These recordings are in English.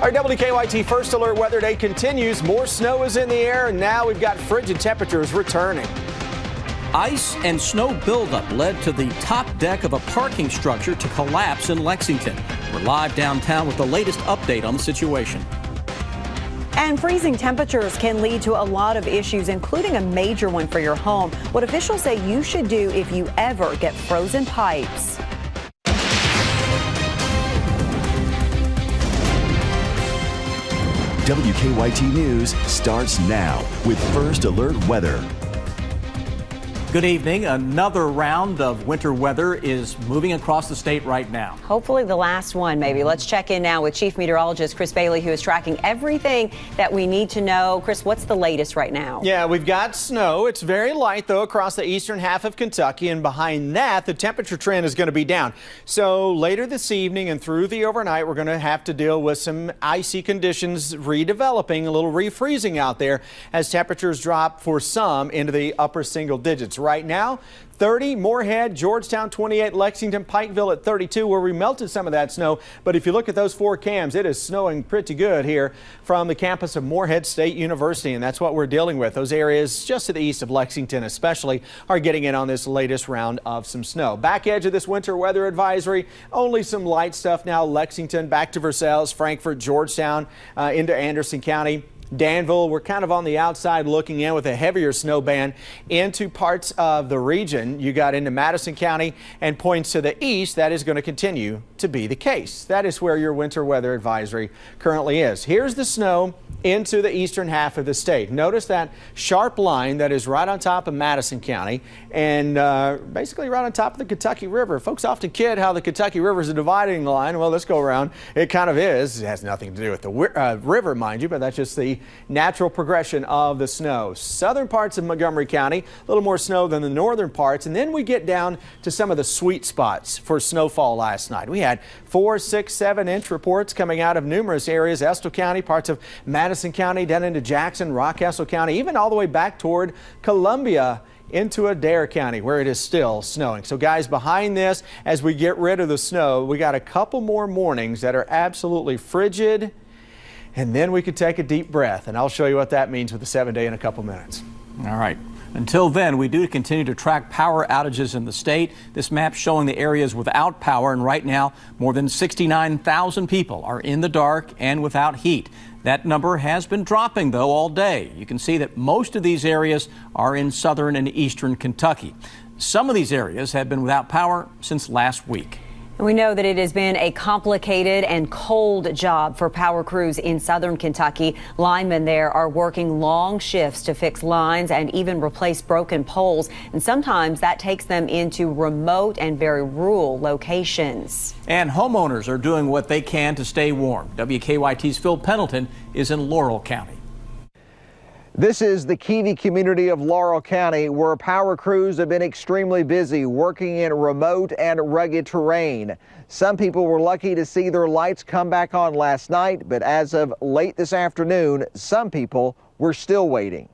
Our WKYT First Alert Weather Day continues. More snow is in the air, and now we've got frigid temperatures returning. Ice and snow buildup led to the top deck of a parking structure to collapse in Lexington. We're live downtown with the latest update on the situation. And freezing temperatures can lead to a lot of issues, including a major one for your home. What officials say you should do if you ever get frozen pipes. WKYT News starts now with First Alert Weather. Good evening. Another round of winter weather is moving across the state right now. Hopefully the last one, maybe. Let's check in now with Chief Meteorologist Chris Bailey, who is tracking everything that we need to know. Chris, what's the latest right now? Yeah, we've got snow. It's very light, though, across the eastern half of Kentucky. And behind that, the temperature trend is going to be down. So later this evening and through the overnight, we're going to have to deal with some icy conditions redeveloping, a little refreezing out there as temperatures drop for some into the upper single digits. Right now, 30, Moorhead, Georgetown 28, Lexington, Pikeville at 32, where we melted some of that snow. But if you look at those four cams, it is snowing pretty good here from the campus of Moorhead State University, and that's what we're dealing with. Those areas just to the east of Lexington especially are getting in on this latest round of some snow. Back edge of this winter weather advisory, only some light stuff now. Lexington, back to Versailles, Frankfort, Georgetown, into Anderson County. Danville, we're kind of on the outside looking in with a heavier snow band into parts of the region. You got into Madison County and points to the east. That is going to continue to be the case. That is where your winter weather advisory currently is. Here's the snow into the eastern half of the state. Notice that sharp line that is right on top of Madison County and basically right on top of the Kentucky River. Folks often kid how the Kentucky River is a dividing line. Well, let's go around. It kind of is. It has nothing to do with the river, mind you, but that's just the natural progression of the snow. Southern parts of Montgomery County, a little more snow than the northern parts, and then we get down to some of the sweet spots for snowfall last night. We had 4, 6, 7-inch reports coming out of numerous areas, Estill County, parts of Madison County, down into Jackson, Rockcastle County, even all the way back toward Columbia into Adair County, where it is still snowing. So guys, behind this, as we get rid of the snow, we got a couple more mornings that are absolutely frigid, and then we could take a deep breath, and I'll show you what that means with the 7-day in a couple minutes. All right. Until then, we do continue to track power outages in the state. This map showing the areas without power, and right now, more than 69,000 people are in the dark and without heat. That number has been dropping, though, all day. You can see that most of these areas are in southern and eastern Kentucky. Some of these areas have been without power since last week. And we know that it has been a complicated and cold job for power crews in southern Kentucky. Linemen there are working long shifts to fix lines and even replace broken poles. And sometimes that takes them into remote and very rural locations. And homeowners are doing what they can to stay warm. WKYT's Phil Pendleton is in Laurel County. This is the Wkyt community of Laurel County, where power crews have been extremely busy working in remote and rugged terrain. Some people were lucky to see their lights come back on last night, but as of late this afternoon, some people were still waiting.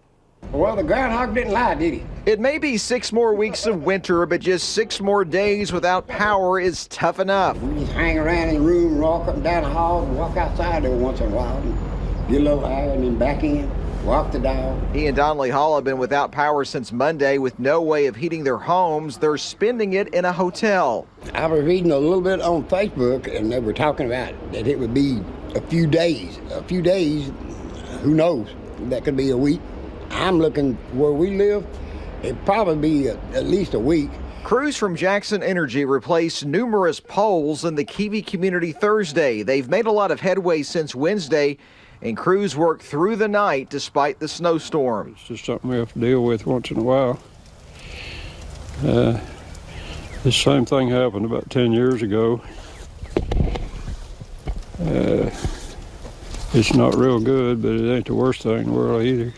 Well, the groundhog didn't lie, did he? It may be 6 more weeks of winter, but just 6 more days without power is tough enough. We just hang around in the room, walk up and down the hall, and walk outside every once in a while, and get a little air, and then back in. Walk the dog. He and Donnelly Hall have been without power since Monday with no way of heating their homes. They're spending it in a hotel. I was reading a little bit on Facebook, and they were talking about that it would be a few days. A few days, who knows? That could be a week. I'm looking where we live, it'd probably be at least a week. Crews from Jackson Energy replaced numerous poles in the Wkyt community Thursday. They've made a lot of headway since Wednesday, and crews worked through the night despite the snowstorm. It's just something we have to deal with once in a while. The same thing happened about 10 years ago. It's not real good, but it ain't the worst thing in the world either.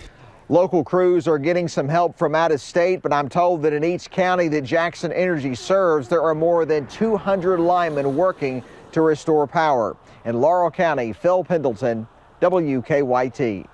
Local crews are getting some help from out of state, but I'm told that in each county that Jackson Energy serves, there are more than 200 linemen working to restore power. In Laurel County, Phil Pendleton, WKYT.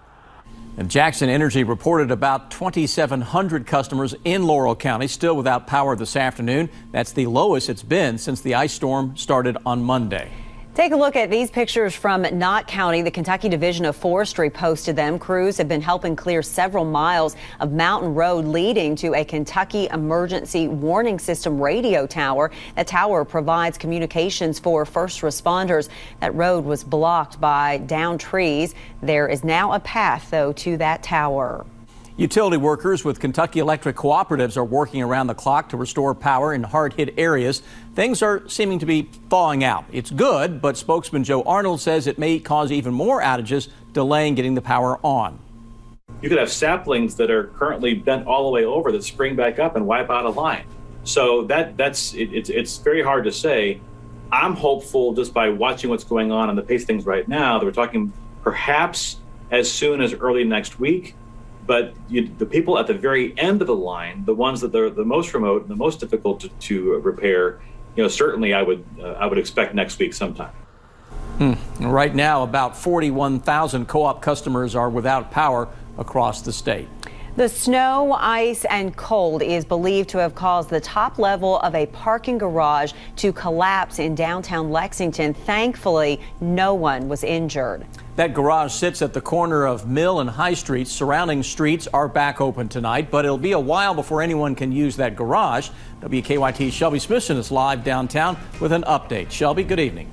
And Jackson Energy reported about 2,700 customers in Laurel County still without power this afternoon. That's the lowest it's been since the ice storm started on Monday. Take a look at these pictures from Knott County. The Kentucky Division of Forestry posted them. Crews have been helping clear several miles of mountain road leading to a Kentucky Emergency Warning System radio tower. That tower provides communications for first responders. That road was blocked by downed trees. There is now a path, though, to that tower. Utility workers with Kentucky Electric Cooperatives are working around the clock to restore power in hard-hit areas. Things are seeming to be thawing out. It's good, but spokesman Joe Arnold says it may cause even more outages, delaying getting the power on. You could have saplings that are currently bent all the way over that spring back up and wipe out a line. So it's very hard to say. I'm hopeful just by watching what's going on and the pace of things right now that we're talking perhaps as soon as early next week. But the people at the very end of the line, the ones that are the most remote and the most difficult to repair, certainly I would expect next week sometime. Right now, about 41,000 co-op customers are without power across the state. The snow, ice, and cold is believed to have caused the top level of a parking garage to collapse in downtown Lexington. Thankfully, no one was injured. That garage sits at the corner of Mill and High Streets. Surrounding streets are back open tonight, but it'll be a while before anyone can use that garage. WKYT's Shelby Smithson is live downtown with an update. Shelby, good evening.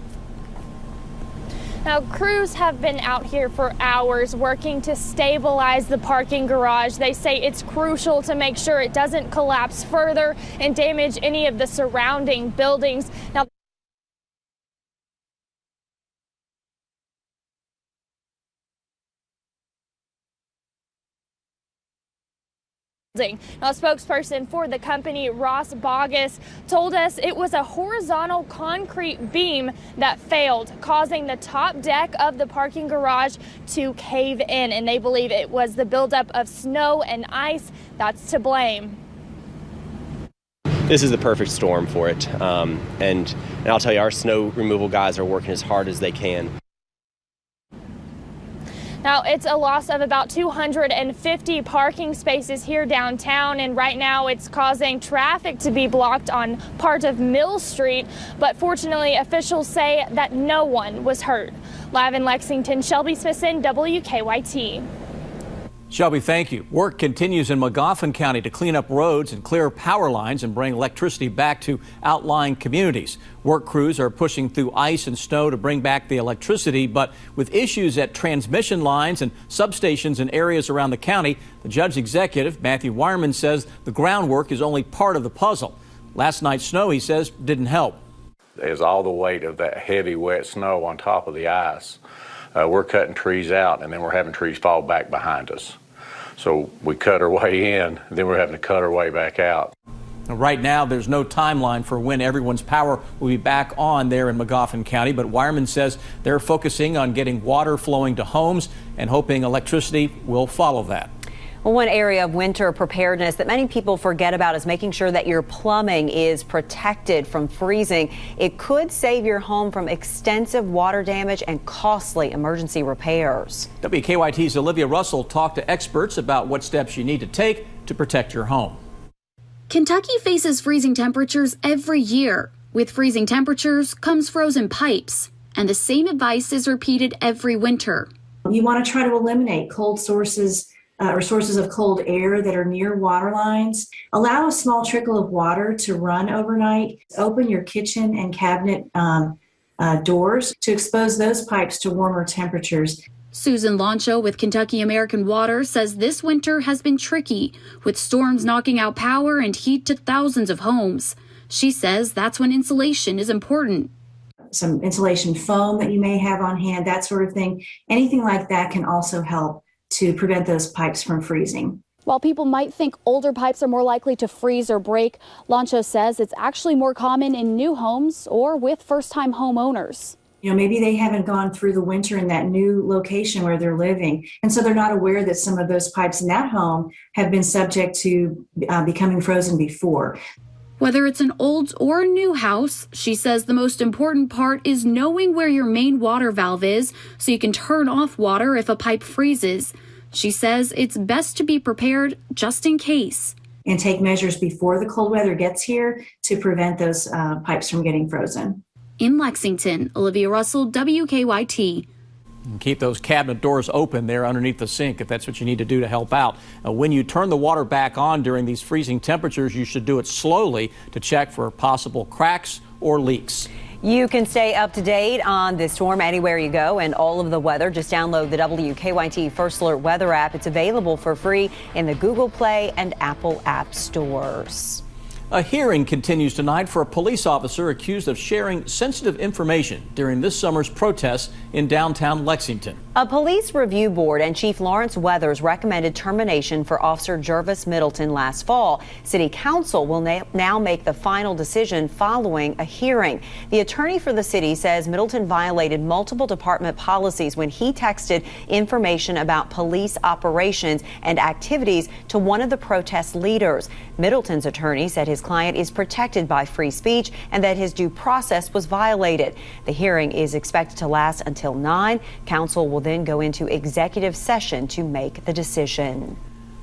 Now, crews have been out here for hours working to stabilize the parking garage. They say it's crucial to make sure it doesn't collapse further and damage any of the surrounding buildings. Now, a spokesperson for the company, Ross Bogus, told us it was a horizontal concrete beam that failed, causing the top deck of the parking garage to cave in, and they believe it was the buildup of snow and ice that's to blame. This is the perfect storm for it, and I'll tell you, our snow removal guys are working as hard as they can. Now, it's a loss of about 250 parking spaces here downtown, and right now it's causing traffic to be blocked on part of Mill Street. But fortunately, officials say that no one was hurt. Live in Lexington, Shelby Smithson, WKYT. Shelby, thank you. Work continues in Magoffin County to clean up roads and clear power lines and bring electricity back to outlying communities. Work crews are pushing through ice and snow to bring back the electricity, but with issues at transmission lines and substations in areas around the county, the judge executive, Matthew Wireman, says the groundwork is only part of the puzzle. Last night's snow, he says, didn't help. There's all the weight of that heavy, wet snow on top of the ice. We're cutting trees out, and then we're having trees fall back behind us. So we cut our way in, and then we're having to cut our way back out. Right now, there's no timeline for when everyone's power will be back on there in Magoffin County, but Wireman says they're focusing on getting water flowing to homes and hoping electricity will follow that. Well, one area of winter preparedness that many people forget about is making sure that your plumbing is protected from freezing. It could save your home from extensive water damage and costly emergency repairs. WKYT's Olivia Russell talked to experts about what steps you need to take to protect your home. Kentucky faces freezing temperatures every year. With freezing temperatures comes frozen pipes, and the same advice is repeated every winter. You want to try to eliminate cold sources or sources of cold air that are near water lines. Allow a small trickle of water to run overnight. Open your kitchen and cabinet doors to expose those pipes to warmer temperatures. Susan Loncho with Kentucky American Water says this winter has been tricky, with storms knocking out power and heat to thousands of homes. She says that's when insulation is important. Some insulation foam that you may have on hand, that sort of thing. Anything like that can also help to prevent those pipes from freezing. While people might think older pipes are more likely to freeze or break, Lancho says it's actually more common in new homes or with first-time homeowners. Maybe they haven't gone through the winter in that new location where they're living, and so they're not aware that some of those pipes in that home have been subject to becoming frozen before. Whether it's an old or new house, she says the most important part is knowing where your main water valve is so you can turn off water if a pipe freezes. She says it's best to be prepared just in case. And take measures before the cold weather gets here to prevent those pipes from getting frozen. In Lexington, Olivia Russell, WKYT. And keep those cabinet doors open there underneath the sink if that's what you need to do to help out. When you turn the water back on during these freezing temperatures, you should do it slowly to check for possible cracks or leaks. You can stay up to date on this storm anywhere you go and all of the weather. Just download the WKYT First Alert Weather app. It's available for free in the Google Play and Apple App Stores. A hearing continues tonight for a police officer accused of sharing sensitive information during this summer's protests in downtown Lexington. A police review board and Chief Lawrence Weathers recommended termination for Officer Jervis Middleton last fall. City Council will now make the final decision following a hearing. The attorney for the city says Middleton violated multiple department policies when he texted information about police operations and activities to one of the protest leaders. Middleton's attorney said his client is protected by free speech and that his due process was violated. The hearing is expected to last until 9. Council will then go into executive session to make the decision.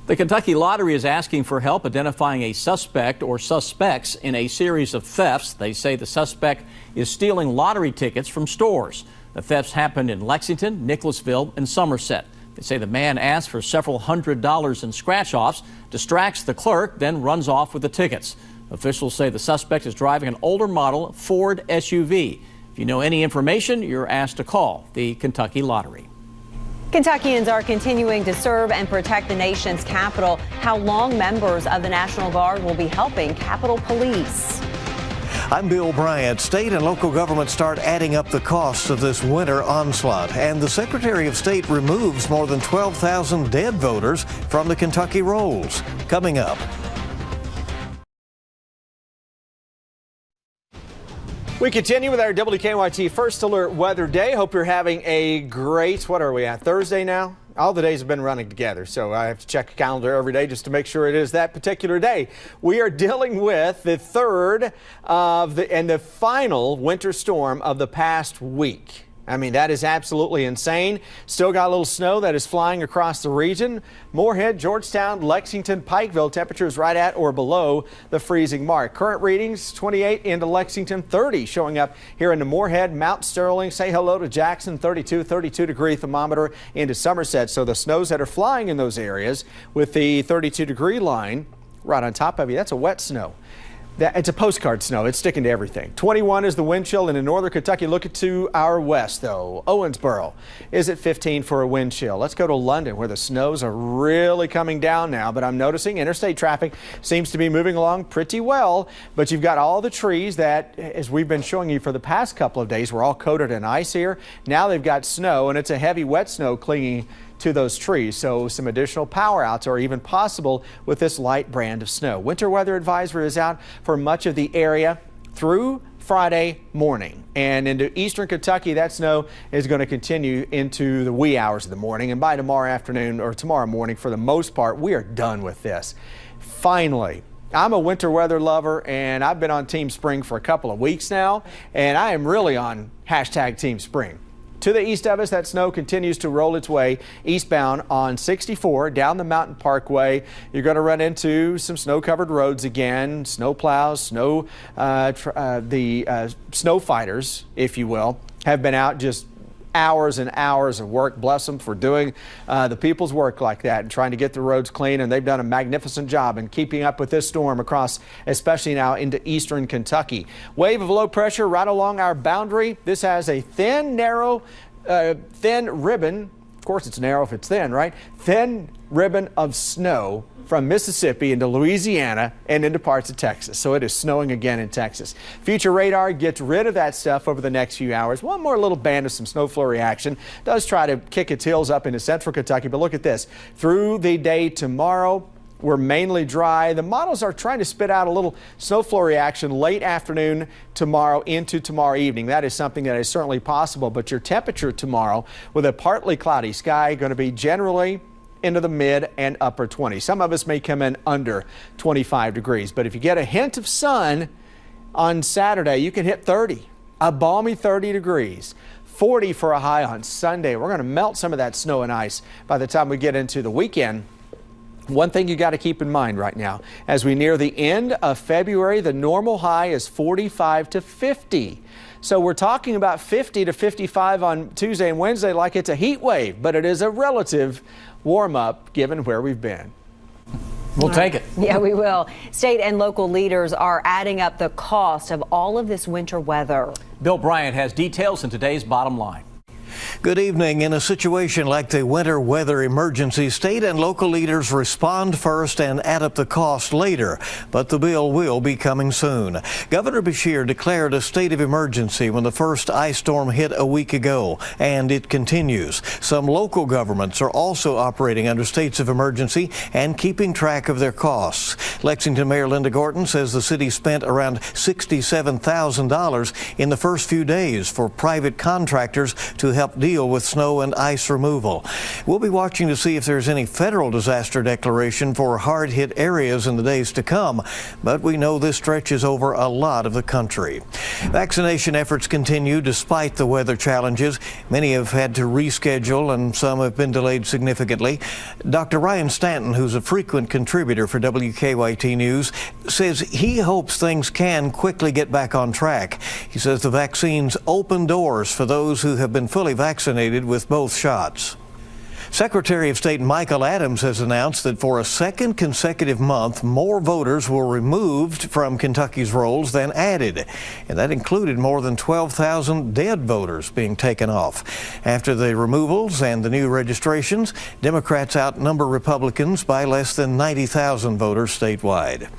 The Kentucky Lottery is asking for help identifying a suspect or suspects in a series of thefts. They say the suspect is stealing lottery tickets from stores. The thefts happened in Lexington, Nicholasville, and Somerset. They say the man asks for several $100s in scratch-offs, distracts the clerk, then runs off with the tickets. Officials say the suspect is driving an older model Ford SUV. If you know any information, you're asked to call the Kentucky Lottery. Kentuckians are continuing to serve and protect the nation's capital. How long members of the National Guard will be helping Capitol Police? I'm Bill Bryant. State and local governments start adding up the costs of this winter onslaught, and the Secretary of State removes more than 12,000 dead voters from the Kentucky rolls. Coming up. We continue with our WKYT First Alert Weather Day. Hope you're having a great, what are we at, Thursday now? All the days have been running together, so I have to check a calendar every day just to make sure it is that particular day. We are dealing with the third and the final winter storm of the past week. I mean, that is absolutely insane. Still got a little snow that is flying across the region. Moorhead, Georgetown, Lexington, Pikeville, temperatures right at or below the freezing mark. Current readings 28 into Lexington, 30 showing up here into Moorhead, Mount Sterling. Say hello to Jackson, 32 degree thermometer into Somerset. So the snows that are flying in those areas with the 32 degree line right on top of you, that's a wet snow. It's a postcard snow. It's sticking to everything. 21 is the wind chill, and in northern Kentucky, look to our west, though. Owensboro is at 15 for a wind chill. Let's go to London, where the snows are really coming down now, but I'm noticing interstate traffic seems to be moving along pretty well, but you've got all the trees that, as we've been showing you for the past couple of days, were all coated in ice here. Now they've got snow, and it's a heavy, wet snow clinging to those trees, so some additional power outs are even possible with this light brand of snow. Winter weather advisory is out for much of the area through Friday morning, and into eastern Kentucky that snow is going to continue into the wee hours of the morning, and by tomorrow afternoon or tomorrow morning, for the most part, we are done with this. Finally, I'm a winter weather lover, and I've been on Team Spring for a couple of weeks now, and I am really on hashtag Team Spring. To the east of us, that snow continues to roll its way eastbound on 64 down the Mountain Parkway. You're going to run into some snow-covered roads again, snow plows, snow fighters, if you will, have been out just hours and hours of work. Bless them for doing the people's work like that and trying to get the roads clean, and they've done a magnificent job in keeping up with this storm across, especially now into eastern Kentucky. Wave of low pressure right along our boundary. This has a thin, narrow, thin ribbon. Of course it's narrow if it's thin, right? Thin ribbon of snow from Mississippi into Louisiana and into parts of Texas. So it is snowing again in Texas. Future radar gets rid of that stuff over the next few hours. One more little band of some snow flurry action does try to kick its heels up into central Kentucky, but look at this. Through the day tomorrow, we're mainly dry. The models are trying to spit out a little snow flurry action late afternoon tomorrow into tomorrow evening. That is something that is certainly possible, but your temperature tomorrow with a partly cloudy sky going to be generally into the mid and upper 20s. Some of us may come in under 25 degrees, but if you get a hint of sun on Saturday, you can hit 30, a balmy 30 degrees. 40 for a high on Sunday. We're going to melt some of that snow and ice by the time we get into the weekend. One thing you got to keep in mind right now, as we near the end of February, the normal high is 45 to 50. So we're talking about 50 to 55 on Tuesday and Wednesday like it's a heat wave, but it is a relative warm up given where we've been. We'll take it. Yeah, we will. State and local leaders are adding up the cost of all of this winter weather. Bill Bryant has details in today's Bottom Line. Good evening. In a situation like the winter weather emergency, state and local leaders respond first and add up the cost later. But the bill will be coming soon. Governor Beshear declared a state of emergency when the first ice storm hit a week ago, and it continues. Some local governments are also operating under states of emergency and keeping track of their costs. Lexington Mayor Linda Gorton says the city spent around $67,000 in the first few days for private contractors to help deal with snow and ice removal. We'll be watching to see if there's any federal disaster declaration for hard-hit areas in the days to come, but we know this stretches over a lot of the country. Vaccination efforts continue despite the weather challenges. Many have had to reschedule and some have been delayed significantly. Dr. Ryan Stanton, who's a frequent contributor for Wkyt News, says he hopes things can quickly get back on track. He says the vaccines open doors for those who have been fully vaccinated with both shots. Secretary of State Michael Adams has announced that for a second consecutive month, more voters were removed from Kentucky's rolls than added. And that included more than 12,000 dead voters being taken off. After the removals and the new registrations, Democrats outnumber Republicans by less than 90,000 voters statewide.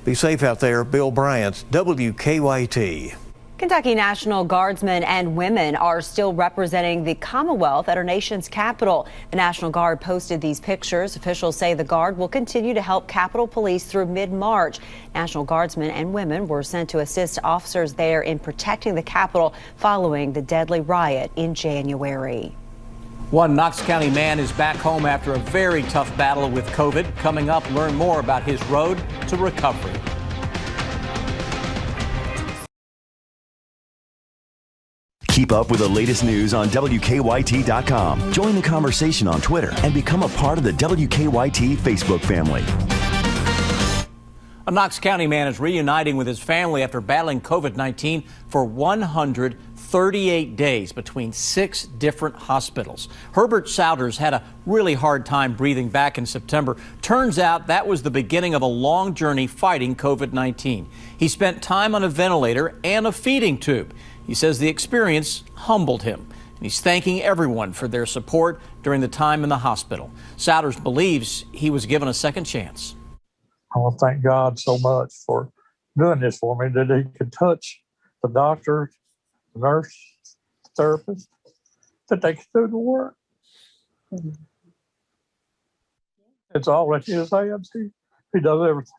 Be safe out there. Bill Bryant, WKYT. Kentucky National Guardsmen and women are still representing the Commonwealth at our nation's capital. The National Guard posted these pictures. Officials say the Guard will continue to help Capitol Police through mid-March. National Guardsmen and women were sent to assist officers there in protecting the Capitol following the deadly riot in January. One Knox County man is back home after a very tough battle with COVID. Coming up, learn more about his road to recovery. Keep up with the latest news on WKYT.com. Join the conversation on Twitter and become a part of the WKYT Facebook family. A Knox County man is reuniting with his family after battling COVID-19 for 138 days between 6 different hospitals. Herbert Souders had a really hard time breathing back in September. Turns out that was the beginning of a long journey fighting COVID-19. He spent time on a ventilator and a feeding tube. He says the experience humbled him, and he's thanking everyone for their support during the time in the hospital. Souders believes he was given a second chance. I want to thank God so much for doing this for me, that he could touch the doctor, the nurse, the therapist, that they could do the work. It's all in his hands. He does everything.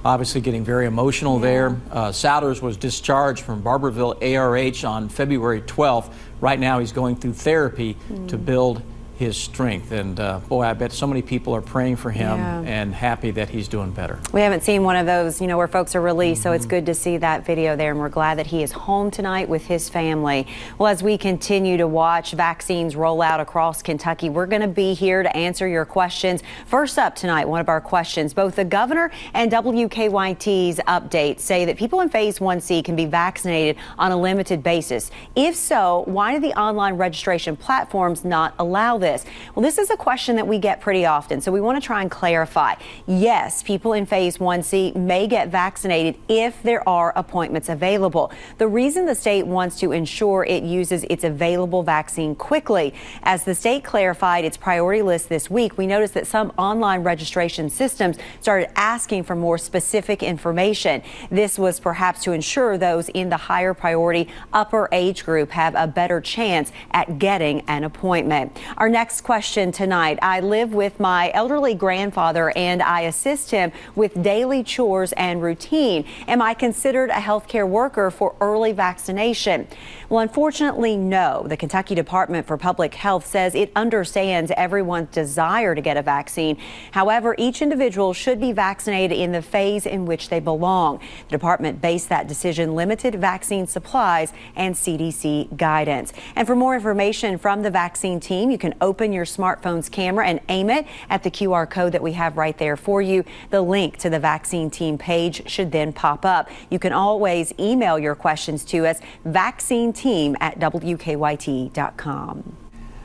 Obviously getting very emotional there. Souders was discharged from Barberville ARH on February 12th. Right now he's going through therapy to build his strength. And boy, I bet so many people are praying for him and happy that he's doing better. We haven't seen one of those, where folks are released, so it's good to see that video there, and we're glad that he is home tonight with his family. Well, as we continue to watch vaccines roll out across Kentucky, we're going to be here to answer your questions. First up tonight, one of our questions, both the governor and WKYT's updates say that people in Phase 1C can be vaccinated on a limited basis. If so, why do the online registration platforms not allow this? Well, this is a question that we get pretty often, so we want to try and clarify. Yes, people in Phase 1C may get vaccinated if there are appointments available. The reason the state wants to ensure it uses its available vaccine quickly. As the state clarified its priority list this week, we noticed that some online registration systems started asking for more specific information. This was perhaps to ensure those in the higher priority upper age group have a better chance at getting an appointment. Our next question tonight. I live with my elderly grandfather and I assist him with daily chores and routine. Am I considered a healthcare worker for early vaccination? Well, unfortunately, no. The Kentucky Department for Public Health says it understands everyone's desire to get a vaccine. However, each individual should be vaccinated in the phase in which they belong. The department based that decision limited vaccine supplies and CDC guidance. And for more information from the vaccine team, you can open your smartphone's camera and aim it at the QR code that we have right there for you. The link to the vaccine team page should then pop up. You can always email your questions to us, vaccineteam@wkyt.com.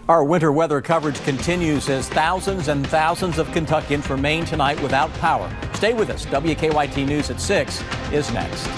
Our winter weather coverage continues as thousands and thousands of Kentuckians remain tonight without power. Stay with us. WKYT News at 6 is next.